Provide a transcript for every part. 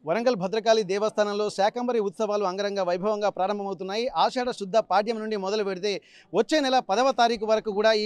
వరంగల్ భద్రకాళి దేవస్థానంలో శాకంబరి ఉత్సవాలు అంగరంగ వైభవంగా ప్రారంభమవుతున్నాయి. ఆషాఢ శుద్ధ పాడ్యం నుండి మొదలు పెడితే వచ్చే నెల 10వ తారీఖు వరకు కూడా ఈ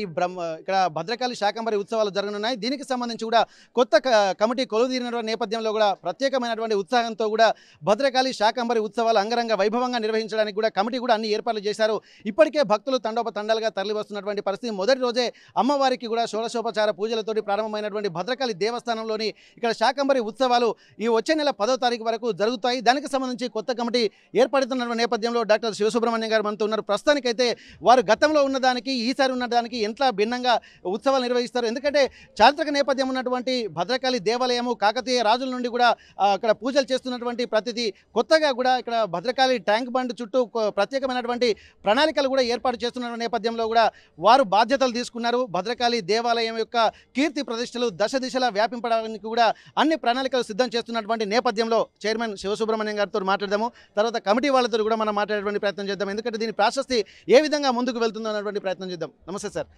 ఇక్కడ భద్రకాళి శాకంబరి ఉత్సవాలు జరగనున్నాయి. దీనికి సంబంధించి కూడా కొత్త కమిటీ కొలువుదీరిన నేపథ్యంలో కూడా ప్రత్యేకమైనటువంటి ఉత్సాహంతో కూడా భద్రకాళి శాకంబరి ఉత్సవాలు అంగరంగ వైభవంగా నిర్వహించడానికి కూడా కమిటీ కూడా అన్ని ఏర్పాట్లు చేశారు. ఇప్పటికే భక్తులు తండోపతండాలుగా తరలి వస్తున్నటువంటి పరిస్థితి. మొదటి రోజే అమ్మవారికి కూడా షోడశోపచార పూజలతోటి ప్రారంభమైనటువంటి భద్రకాళి దేవస్థానంలోని ఇక్కడ శాకంబరి ఉత్సవాలు ఈ వచ్చే నెల 10వ తారీఖు వరకు జరుగుతాయి. దానికి సంబంధించి కొత్త కమిటీ ఏర్పడుతున్న నేపథ్యంలో డాక్టర్ శివసుబ్రహ్మణ్యం గారు మనతో ఉన్నారు. ప్రస్తుతానికైతే వారు గతంలో ఉన్నదానికి ఈసారి ఉన్నదానికి ఎంత భిన్నంగా ఉత్సవాలు నిర్వహిస్తారు? ఎందుకంటే చారిత్రక నేపథ్యం ఉన్నటువంటి భద్రకాళి దేవాలయము కాకతీయ రాజుల నుండి కూడా అక్కడ పూజలు చేస్తున్నటువంటి ప్రతిదీ కొత్తగా కూడా ఇక్కడ భద్రకాళి ట్యాంక్ బండ్ చుట్టూ ప్రత్యేకమైనటువంటి ప్రణాళికలు కూడా ఏర్పాటు చేస్తున్న నేపథ్యంలో కూడా వారు బాధ్యతలు తీసుకున్నారు. భద్రకాళి దేవాలయం యొక్క కీర్తి ప్రతిష్టలు దశ దిశలా వ్యాపింపడానికి కూడా అన్ని ప్రణాళికలు సిద్ధం చేస్తున్నటువంటి నేపథ్యంలో చైర్మన్ శివసుబ్రహ్మణ్యం గారితో మాట్లాడదాము. తర్వాత కమిటీ వాళ్ళతో కూడా మనం మాట్లాడేటువంటి ప్రయత్నం చేద్దాం. ఎందుకంటే దీని ప్రాశస్తి ఏ విధంగా ముందుకు వెళ్తుందో అన్నటువంటి ప్రయత్నం చేద్దాం. నమస్తే సార్.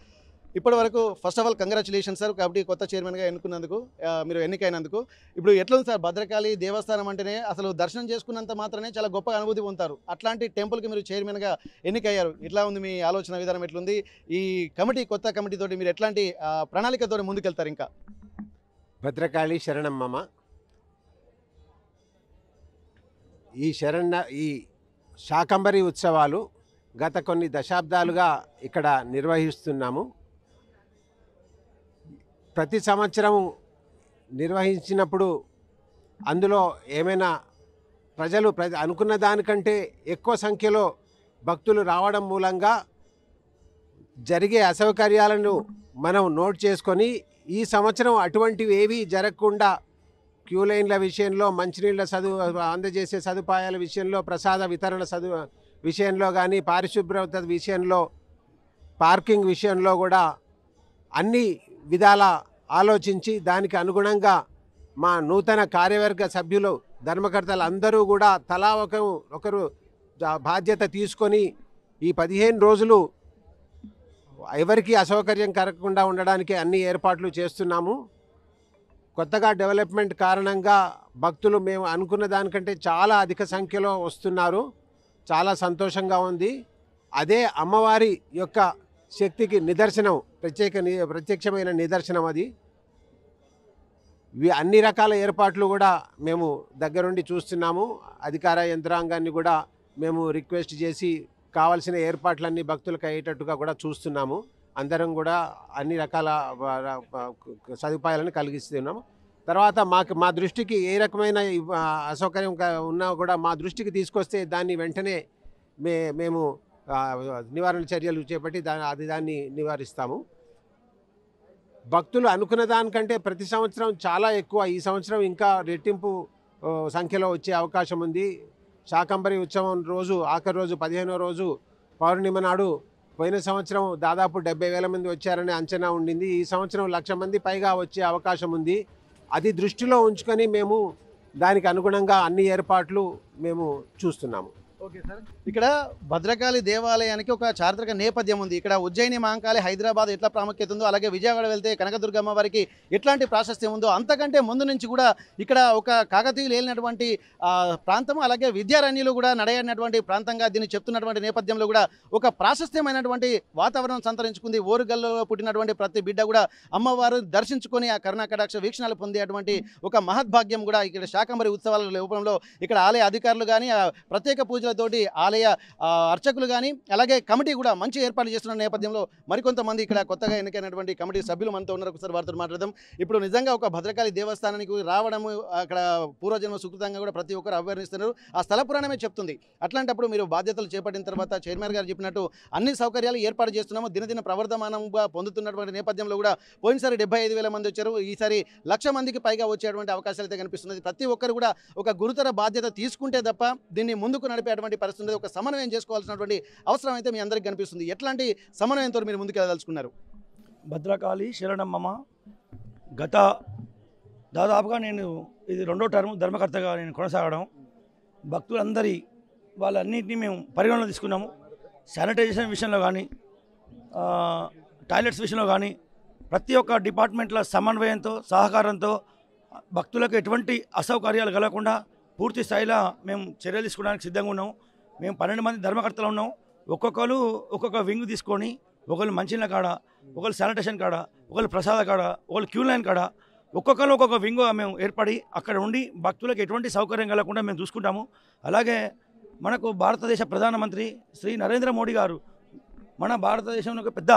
ఇప్పటి వరకు first of all congratulation sir, కాబట్టి కొత్త చైర్మన్గా ఎన్నుకున్నందుకు, మీరు ఎన్నికైనందుకు. ఇప్పుడు ఎట్లుంది సార్ భద్రకాళి దేవస్థానం అంటేనే అసలు దర్శనం చేసుకున్నంత మాత్రమే చాలా గొప్ప అనుభూతి పొందుతారు. అట్లాంటి టెంపుల్కి మీరు చైర్మన్గా ఎన్నికయ్యారు. ఎట్లా ఉంది మీ ఆలోచన విధానం? ఎట్లుంది ఈ కమిటీ, కొత్త కమిటీతోటి మీరు ఎట్లాంటి ప్రణాళికతో ముందుకెళ్తారు? ఇంకా భద్రకాళి శరణమ్మ, ఈ శాకంబరి ఉత్సవాలు గత కొన్ని దశాబ్దాలుగా ఇక్కడ నిర్వహిస్తున్నాము. ప్రతి సంవత్సరం నిర్వహించినప్పుడు అందులో ఏమైనా ప్రజలు అనుకున్న దానికంటే ఎక్కువ సంఖ్యలో భక్తులు రావడం మూలంగా జరిగే అసౌకర్యాలను మనం నోట్ చేసుకొని ఈ సంవత్సరం అటువంటివి ఏవి జరగకుండా క్యూ లైన్ల విషయంలో, మంచినీళ్ళ అందజేసే సదుపాయాల విషయంలో, ప్రసాద వితరణ విషయంలో కానీ, పారిశుభ్రత విషయంలో, పార్కింగ్ విషయంలో కూడా అన్ని విధాల ఆలోచించి దానికి అనుగుణంగా మా నూతన కార్యవర్గ సభ్యులు, ధర్మకర్తలు అందరూ కూడా తలా ఒకరు బాధ్యత తీసుకొని ఈ 15 రోజులు ఎవరికి అసౌకర్యం కలగకుండా ఉండడానికి అన్ని ఏర్పాట్లు చేస్తున్నాము. కొత్తగా డెవలప్మెంట్ కారణంగా భక్తులు మేము అనుకున్న దానికంటే చాలా అధిక సంఖ్యలో వస్తున్నారు. చాలా సంతోషంగా ఉంది. అదే అమ్మవారి యొక్క శక్తికి నిదర్శనం, ప్రత్యక్షమైన నిదర్శనం అది. అన్ని రకాల ఏర్పాట్లు కూడా మేము దగ్గరుండి చూస్తున్నాము. అధికార యంత్రాంగాన్ని కూడా మేము రిక్వెస్ట్ చేసి కావాల్సిన ఏర్పాట్లన్నీ భక్తులకు అయ్యేటట్టుగా కూడా చూస్తున్నాము. అందరం కూడా అన్ని రకాల సదుపాయాలను కలిగిస్తున్నాము. తర్వాత మా దృష్టికి ఏ రకమైన అసౌకర్యం ఉన్నా కూడా మా దృష్టికి తీసుకొస్తే దాన్ని వెంటనే మేము నివారణ చర్యలు చేపట్టి దాన్ని నివారిస్తాము. భక్తులు అనుకున్న దానికంటే ప్రతి సంవత్సరం చాలా ఎక్కువ, ఈ సంవత్సరం ఇంకా రెట్టింపు సంఖ్యలో వచ్చే అవకాశం ఉంది. శాకంబరి ఉత్సవం రోజు, ఆఖరి రోజు 15వ రోజు పౌర్ణిమ నాడు పోయిన సంవత్సరం దాదాపు 70,000 మంది వచ్చారనే అంచనా ఉండింది. ఈ సంవత్సరం 1,00,000 మంది పైగా వచ్చే అవకాశం ఉంది. అది దృష్టిలో ఉంచుకొని మేము దానికి అనుగుణంగా అన్ని ఏర్పాట్లు మేము చూస్తున్నాము. ఓకే సార్, ఇక్కడ భద్రకాళి దేవాలయానికి ఒక చారిత్రక నేపథ్యం ఉంది. ఇక్కడ ఉజ్జయిని, మహంకాళి, హైదరాబాద్ ఎట్లా ప్రాముఖ్యత ఉందో, అలాగే విజయవాడ వెళ్తే కనకదుర్గమ్మ వారికి ఎట్లాంటి ప్రాశస్త్యం ఉందో, అంతకంటే ముందు నుంచి కూడా ఇక్కడ ఒక కాకతీయులు ఏలినటువంటి ప్రాంతం, అలాగే విద్యారణ్యులు కూడా నడయనటువంటి ప్రాంతంగా దీన్ని చెప్తున్నటువంటి నేపథ్యంలో కూడా ఒక ప్రాశస్త్యమైనటువంటి వాతావరణం సంతరించుకుంది. ఓరుగల్లో పుట్టినటువంటి ప్రతి బిడ్డ కూడా అమ్మవారు దర్శించుకొని ఆ కరుణాకటాక్ష వీక్షణాలు పొందేటువంటి ఒక మహద్భాగ్యం కూడా ఇక్కడ శాకంబరి ఉత్సవాల రూపంలో ఇక్కడ ఆలయ అధికారులు కానీ, ప్రత్యేక పూజల తోటి ఆలయ అర్చకులు కానీ, అలాగే కమిటీ కూడా మంచి ఏర్పాట్లు చేస్తున్న నేపథ్యంలో మరికొంతమంది ఇక్కడ కొత్తగా ఎన్నికైనటువంటి కమిటీ సభ్యులు మనతో ఉన్నారు. ఒకసారి వారితో మాట్లాడదాం. ఇప్పుడు నిజంగా ఒక భద్రకాళి దేవస్థానానికి రావడము, అక్కడ పూర్వజన్మ సుకృతంగా కూడా ప్రతి ఒక్కరు అభ్యర్థిస్తున్నారు. ఆ స్థల పురాణమే చెప్తుంది. అట్లాంటప్పుడు మీరు బాధ్యతలు చేపట్టిన తర్వాత చైర్మన్ గారు చెప్పినట్టు అన్ని సౌకర్యాలు ఏర్పాటు చేస్తున్నాము. దినదిన ప్రవర్ధమానంగా పొందుతున్నటువంటి నేపథ్యంలో కూడా పోయినసారి 75,000 మంది వచ్చారు. ఈసారి 1,00,000 మందికి పైగా వచ్చేటువంటి అవకాశాలు అయితే కనిపిస్తున్నది. ప్రతి ఒక్కరు కూడా ఒక గురుతర బాధ్యత తీసుకుంటే తప్ప దీన్ని ముందుకు నడిపేటువంటి పరిస్థితి, ఒక సమన్వయం చేసుకోవాల్సినటువంటి అవసరం అయితే మీ అందరికీ కనిపిస్తుంది. ఎట్లాంటి సమన్వయంతో మీరు ముందుకు వెళ్ళదలుచుకున్నారు? భద్రకాళి శరణమ్మ గత దాదాపుగా నేను ఇది 2వ టర్మ్ ధర్మకర్తగా నేను కొనసాగడం, భక్తులందరి వాళ్ళన్నింటినీ మేము పరిగణలో తీసుకున్నాము. శానిటైజేషన్ విషయంలో కానీ, టాయిలెట్స్ విషయంలో కానీ ప్రతి ఒక్క డిపార్ట్మెంట్ల సమన్వయంతో, సహకారంతో భక్తులకు ఎటువంటి అసౌకర్యాలు కలగకుండా పూర్తి స్థాయిలో మేము చర్యలు తీసుకోవడానికి సిద్ధంగా ఉన్నాం. మేము 12 మంది ధర్మకర్తలు ఉన్నాం. ఒక్కొక్కరు ఒక్కొక్క వింగ్ తీసుకొని, ఒకళ్ళు మంచినీళ్ళ కాడ, ఒకళ్ళు శానిటేషన్ కాడ, ఒకళ్ళు ప్రసాద కాడ, ఒకళ్ళు క్యూ లైన్ కాడ, ఒక్కొక్కరు ఒక్కొక్క వింగ్ మేము ఏర్పడి అక్కడ ఉండి భక్తులకు ఎటువంటి సౌకర్యం కలగకుండా మేము చూసుకుంటాము. అలాగే మనకు భారతదేశ ప్రధానమంత్రి శ్రీ నరేంద్ర మోడీ గారు మన భారతదేశంలో ఒక పెద్ద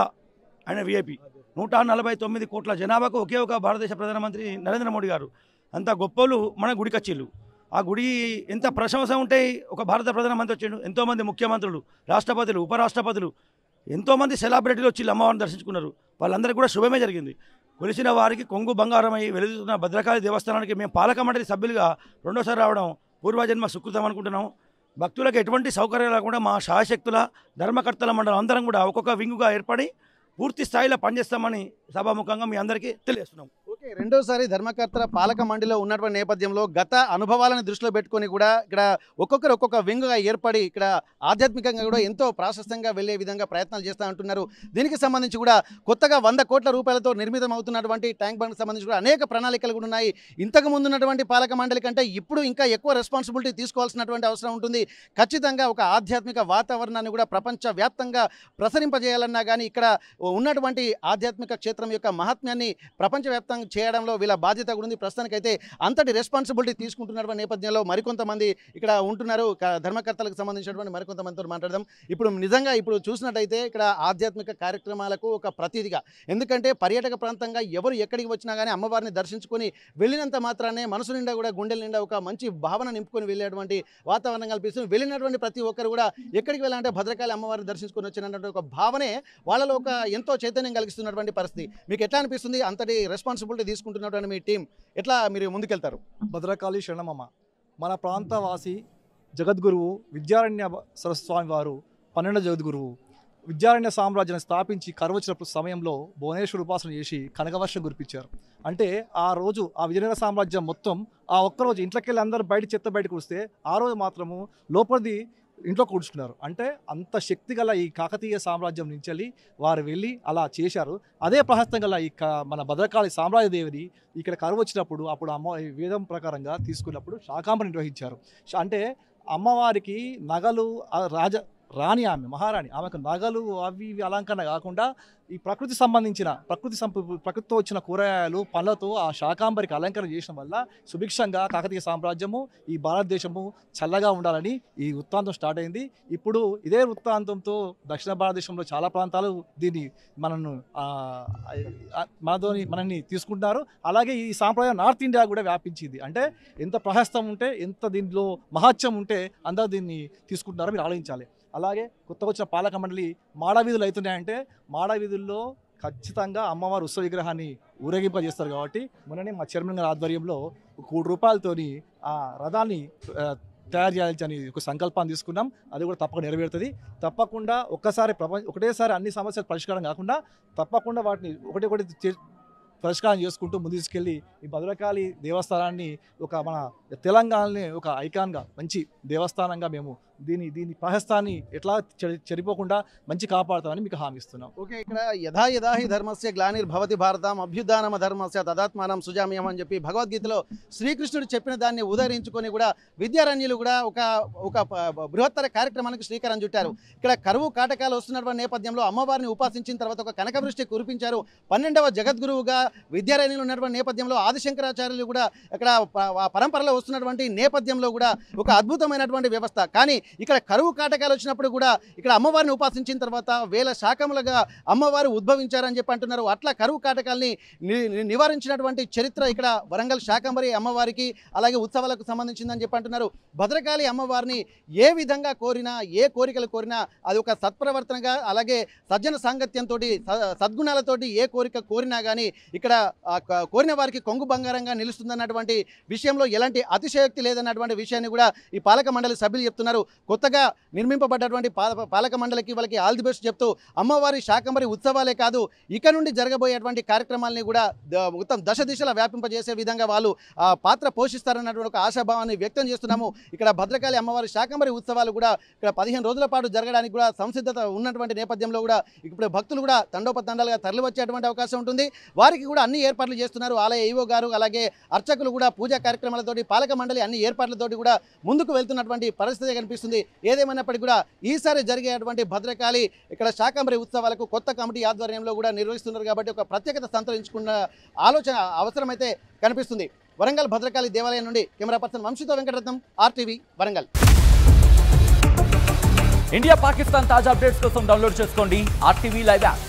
ఆయన విఐపి, 149 కోట్ల జనాభాకు ఒకే ఒక భారతదేశ ప్రధానమంత్రి నరేంద్ర మోడీ గారు. అంత గొప్పలు మన గుడికచ్చిళ్ళు. ఆ గుడి ఎంత ప్రశంస ఉంటే ఒక భారత ప్రధానమంత్రి వచ్చిండు, ఎంతోమంది ముఖ్యమంత్రులు, రాష్ట్రపతులు, ఉపరాష్ట్రపతులు, ఎంతోమంది సెలబ్రిటీలు వచ్చి అమ్మవారిని దర్శించుకున్నారు. వాళ్ళందరికీ కూడా శుభమే జరిగింది. కొలిసిన వారికి కొంగు బంగారమై వెలుగుతున్న భద్రకాళి దేవస్థానానికి మేము పాలక మండలి సభ్యులుగా రెండోసారి రావడం పూర్వజన్మ సుకృతం అనుకుంటున్నాం. భక్తులకు ఎటువంటి సౌకర్యాలు లేకుండా మా శాయశక్తుల ధర్మకర్తల మండలం అందరం కూడా ఒక్కొక్క వింగుగా ఏర్పడి పూర్తి స్థాయిలో పనిచేస్తామని సభాముఖంగా మీ అందరికీ తెలియజేస్తున్నాం. ఓకే, రెండోసారి ధర్మకర్తల పాలక మండలిలో ఉన్నటువంటి నేపథ్యంలో గత అనుభవాలను దృష్టిలో పెట్టుకొని కూడా ఇక్కడ ఒక్కొక్కరు ఒక్కొక్క వింగుగా ఏర్పడి ఇక్కడ ఆధ్యాత్మికంగా కూడా ఎంతో ప్రాశస్తంగా వెళ్లే విధంగా ప్రయత్నాలు చేస్తూ ఉంటున్నారు. దీనికి సంబంధించి కూడా కొత్తగా 100 కోట్ల రూపాయలతో నిర్మితం అవుతున్నటువంటి ట్యాంక్ బండ్కి సంబంధించి కూడా అనేక ప్రణాళికలు కూడా ఉన్నాయి. ఇంతకు ముందు ఉన్నటువంటి పాలక మండలి కంటే ఇప్పుడు ఇంకా ఎక్కువ రెస్పాన్సిబిలిటీ తీసుకోవాల్సినటువంటి అవసరం ఉంటుంది. ఖచ్చితంగా ఒక ఆధ్యాత్మిక వాతావరణాన్ని కూడా ప్రపంచవ్యాప్తంగా ప్రసరింపజేయాలన్నా కానీ ఇక్కడ ఉన్నటువంటి ఆధ్యాత్మిక క్షేత్రం యొక్క మహాత్మ్యాన్ని ప్రపంచవ్యాప్తంగా చేయడంలో వీళ్ళ బాధ్యత కూడా ఉంది. ప్రస్తుతానికైతే అంతటి రెస్పాన్సిబిలిటీ తీసుకుంటున్నటువంటి నేపథ్యంలో మరికొంతమంది ఇక్కడ ఉంటున్నారు. ధర్మకర్తలకు సంబంధించినటువంటి మరికొంతమందితో మాట్లాడదాం. ఇప్పుడు నిజంగా ఇప్పుడు చూసినట్టయితే ఇక్కడ ఆధ్యాత్మిక కార్యక్రమాలకు ఒక ప్రతీదిగా, ఎందుకంటే పర్యాటక ప్రాంతంగా ఎవరు ఎక్కడికి వచ్చినా కానీ అమ్మవారిని దర్శించుకొని వెళ్ళినంత మాత్రానే మనసు నిండా కూడా గుండెల నిండా ఒక మంచి భావన నింపుకొని వెళ్ళేటువంటి వాతావరణం కల్పిస్తుంది. వెళ్ళినటువంటి ప్రతి ఒక్కరు కూడా ఎక్కడికి వెళ్ళాలంటే భద్రకాళి అమ్మవారిని దర్శించుకొని వచ్చినటువంటి ఒక భావనే వాళ్ళలో ఒక ఎంతో చైతన్యం కలిగిస్తున్నటువంటి పరిస్థితి. మీకు ఎట్లా అనిపిస్తుంది? అంతటి రెస్పాన్సిబిలిటీ తీసుకుంటున్నటువంటి మీ టీం ఎట్లా మీరు ముందుకెళ్తారు? భద్రకాళి శరణమమ్మ మన ప్రాంతవాసి జగద్గురువు విద్యారణ్య సరస్వామి వారు 12వ జగద్గురువు. విద్యారణ్య సామ్రాజ్యాన్ని స్థాపించి కరువు వచ్చిన సమయంలో భువనేశ్వర ఉపాసన చేసి కనకవర్షం కురిపించారు. అంటే ఆ రోజు ఆ విజయనగర సామ్రాజ్యం మొత్తం ఆ ఒక్కరోజు ఇంట్లోకి వెళ్ళి అందరూ చెత్త బయటకు వస్తే ఆ రోజు మాత్రము లోపలిది ఇంట్లో కూర్చున్నారు. అంటే అంత శక్తి గల ఈ కాకతీయ సామ్రాజ్యం నుంచి వెళ్ళి వారు వెళ్ళి అలా చేశారు. అదే ప్రహస్తం గల ఈ మన భద్రకాళి సామ్రాజ్యదేవిని ఇక్కడ కరువు వచ్చినప్పుడు అప్పుడు వేదం ప్రకారంగా తీసుకున్నప్పుడు శాకాంబరి నిర్వహించారు. అంటే అమ్మవారికి నగలు రాణి ఆమె మహారాణి, ఆమెకు నగలు అవి ఇవి అలంకరణ కాకుండా ఈ ప్రకృతి సంబంధించిన ప్రకృతితో వచ్చిన కూరగాయలు పండ్లతో ఆ శాకాంబరికి అలంకరణ చేయడం వల్ల సుభిక్షంగా కాకతీయ సామ్రాజ్యము ఈ భారతదేశము చల్లగా ఉండాలని ఈ వృత్తాంతం స్టార్ట్ అయింది. ఇప్పుడు ఇదే వృత్తాంతంతో దక్షిణ భారతదేశంలో చాలా ప్రాంతాలు దీన్ని మనల్ని తీసుకుంటున్నారు. అలాగే ఈ సాంప్రదాయం నార్త్ ఇండియా కూడా వ్యాపించింది. అంటే ఎంత ప్రహస్తం ఉంటే, ఎంత దీనిలో మహత్యం ఉంటే అందరూ దీన్ని తీసుకుంటున్నారో మీరు ఆలోచించాలి. అలాగే కొత్తగా వచ్చిన పాలక మండలి మాడవీధులు అవుతున్నాయంటే మాడవీధుల్లో ఖచ్చితంగా అమ్మవారి ఉత్సవ విగ్రహాన్ని ఊరేగింపజేస్తారు. కాబట్టి మొన్ననే మా చైర్మన్ గారి ఆధ్వర్యంలో ₹1 ఆ రథాన్ని తయారు చేయాలని ఒక సంకల్పాన్ని తీసుకున్నాం. అది కూడా తప్పకుండా నెరవేరుతుంది. తప్పకుండా ఒకటేసారి అన్ని సమస్యలు పరిష్కారం కాకుండా తప్పకుండా వాటిని ఒకటి పరిష్కారం చేసుకుంటూ ముందు తీసుకెళ్ళి ఈ భద్రకాళి దేవస్థానాన్ని మన తెలంగాణని ఒక ఐకాన్గా మంచి దేవస్థానంగా మేము దీని ప్రహస్తాన్ని ఎట్లా చెడిపోకుండా మంచి కాపాడుతామని మీకు హామీ ఇస్తున్నాం. ఓకే, ఇక్కడ యథా యథాహి ధర్మస్య గ్లానిర్భవతి భారతం అభ్యుదానమ ధర్మస్య తదాత్మానం సుజామ్యం అని చెప్పి భగవద్గీతలో శ్రీకృష్ణుడు చెప్పిన దాన్ని ఉదహరించుకొని కూడా విద్యారణ్యులు కూడా ఒక బృహత్తర కార్యక్రమానికి శ్రీకారం చుట్టారు. ఇక్కడ కరువు కాటకాలు వస్తున్నటువంటి నేపథ్యంలో అమ్మవారిని ఉపాసించిన తర్వాత ఒక కనకవృష్టి కురిపించారు. 12వ జగద్గురువుగా విద్యారణ్యులు ఉన్నటువంటి నేపథ్యంలో ఆదిశంకరాచార్యులు కూడా ఇక్కడ పరంపరలో వస్తున్నటువంటి నేపథ్యంలో కూడా ఒక అద్భుతమైనటువంటి వ్యవస్థ. కానీ ఇక్కడ కరువు కాటకాలు వచ్చినప్పుడు కూడా ఇక్కడ అమ్మవారిని ఉపాసించిన తర్వాత వేల శాఖములుగా అమ్మవారు ఉద్భవించారని చెప్పి అంటున్నారు. అట్లా కరువు కాటకాలని నివారించినటువంటి చరిత్ర ఇక్కడ వరంగల్ శాకంబరి అమ్మవారికి అలాగే ఉత్సవాలకు సంబంధించిందని చెప్పి అంటున్నారు. భద్రకాళి అమ్మవారిని ఏ విధంగా కోరినా, ఏ కోరికలు కోరినా అది ఒక సత్ప్రవర్తనగా అలాగే సజ్జన సాంగత్యంతో సద్గుణాలతోటి ఏ కోరిక కోరినా కానీ ఇక్కడ కోరిన వారికి కొంగు బంగారంగా నిలుస్తుందన్నటువంటి విషయంలో ఎలాంటి అతిశయోక్తి లేదన్నటువంటి విషయాన్ని కూడా ఈ పాలక మండలి సభ్యులు చెప్తున్నారు. కొత్తగా నిర్మింపబడ్డటువంటి పాలక మండలికి వాళ్ళకి ఆల్ ది బెస్ట్ చెప్తూ అమ్మవారి శాకంబరి ఉత్సవాలే కాదు ఇక నుండి జరగబోయేటువంటి కార్యక్రమాలని కూడా మొత్తం దశ దిశలా వ్యాపింపజేసే విధంగా వాళ్ళు పాత్ర పోషిస్తారన్నటువంటి ఒక ఆశాభావాన్ని వ్యక్తం చేస్తున్నాము. ఇక్కడ భద్రకాళి అమ్మవారి శాకంబరి ఉత్సవాలు కూడా ఇక్కడ 15 రోజుల పాటు జరగడానికి కూడా సంసిద్ధత ఉన్నటువంటి నేపథ్యంలో కూడా ఇప్పుడు భక్తులు కూడా తండోపతండాలుగా తరలి వచ్చేటువంటి అవకాశం ఉంటుంది. వారికి కూడా అన్ని ఏర్పాట్లు చేస్తున్నారు ఆలయ ఈవో గారు, అలాగే అర్చకులు కూడా పూజా కార్యక్రమాలతోటి పాలక మండలి అన్ని ఏర్పాట్లతోటి కూడా ముందుకు వెళ్తున్నటువంటి పరిస్థితి కనిపిస్తుంది. ఏదేమైనప్పటికీ కూడా ఈసారి జరిగేటువంటి భద్రకాళి ఇక్కడ శాకంబరి ఉత్సవాలకు కొత్త కమిటీ ఆధ్వర్యంలో కూడా నిర్వహిస్తున్నారు కాబట్టి ఒక ప్రత్యేకత సంతరించుకున్న ఆలోచన అవసరమైతే కనిపిస్తుంది. వరంగల్ భద్రకాళి దేవాలయం నుండి కెమెరా పర్సన్ వంశీతో వెంకటరత్నం, RTV వరంగల్. ఇండియా పాకిస్తాన్ తాజా అప్డేట్స్ కోసం డౌన్లోడ్ చేసుకోండి RTV లైవ్ యాప్.